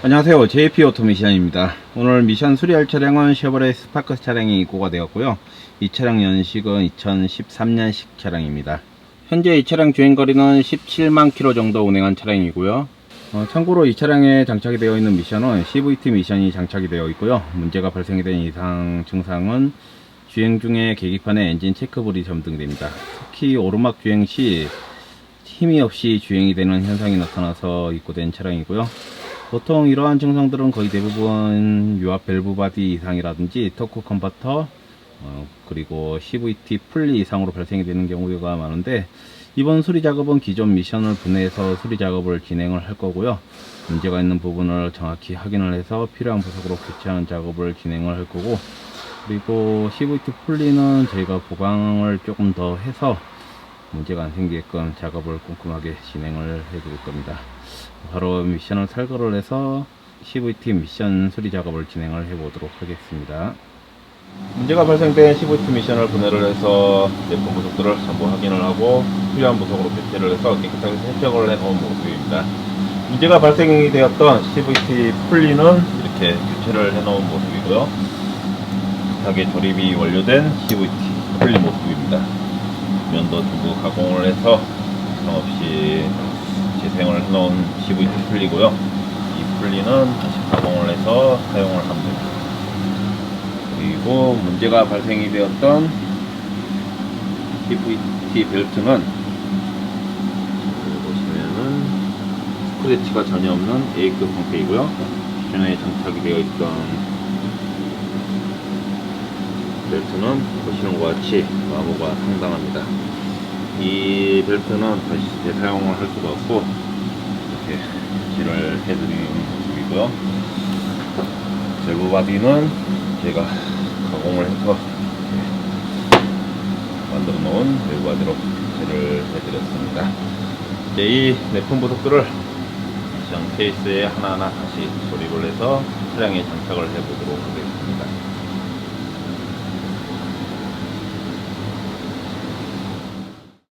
안녕하세요. JP 오토미션입니다. 오늘 미션 수리할 차량은 쉐보레 스파크 차량이 입고가 되었고요. 이 차량 연식은 2013년식 차량입니다. 현재 이 차량 주행거리는 17만 킬로 정도 운행한 차량이고요. 참고로 이 차량에 장착이 되어 있는 미션은 CVT 미션이 장착이 되어 있고요. 문제가 발생이 된 이상 증상은 주행 중에 계기판에 엔진 체크불이 점등됩니다. 특히 오르막 주행 시 힘이 없이 주행이 되는 현상이 나타나서 입고된 차량이고요. 보통 이러한 증상들은 거의 대부분 유압 밸브 바디 이상이라든지 토크 컨버터 그리고 CVT 풀리 이상으로 발생이 되는 경우가 많은데, 이번 수리 작업은 기존 미션을 분해해서 수리 작업을 진행을 할 거고요. 문제가 있는 부분을 정확히 확인을 해서 필요한 부속으로 교체하는 작업을 진행을 할 거고, 그리고 CVT 풀리는 저희가 보강을 조금 더 해서 문제가 안 생기게끔 작업을 꼼꼼하게 진행을 해 드릴 겁니다. 바로 미션을 탈거를 해서 CVT 미션 수리 작업을 진행을 해 보도록 하겠습니다. 문제가 발생된 CVT 미션을 분해를 해서 제품 부속들을 전부 확인을 하고 필요한 부속으로 교체를 해서 깨끗하게 세척을 해 놓은 모습입니다. 문제가 발생이 되었던 CVT 풀리는 이렇게 교체를 해 놓은 모습이고요. 깨끗하게 조립이 완료된 CVT 풀리 모습입니다. 면도 전부 가공을 해서 이상 없이 재사용을 해놓은 CVT 풀리고요. 이 풀리는 다시 가공을 해서 사용을 하면 됩니다. 그리고 문제가 발생이 되었던 CVT 벨트는 보시면은 스크래치가 전혀 없는 A급 상태이고요. 기존에 장착이 되어 있던 벨트는 보시는 것 같이 마모가 상당합니다. 이 벨트는 다시 재사용을 할 수가 없고 이렇게 교체를 해드리는 모습이고요. 밸브 바디는 제가 가공을 해서 만들어 놓은 밸브 바디로 교체를 해드렸습니다. 이제 이 내품 부속들을 미션 케이스에 하나하나 다시 조립을 해서 차량에 장착을 해 보도록 하겠습니다.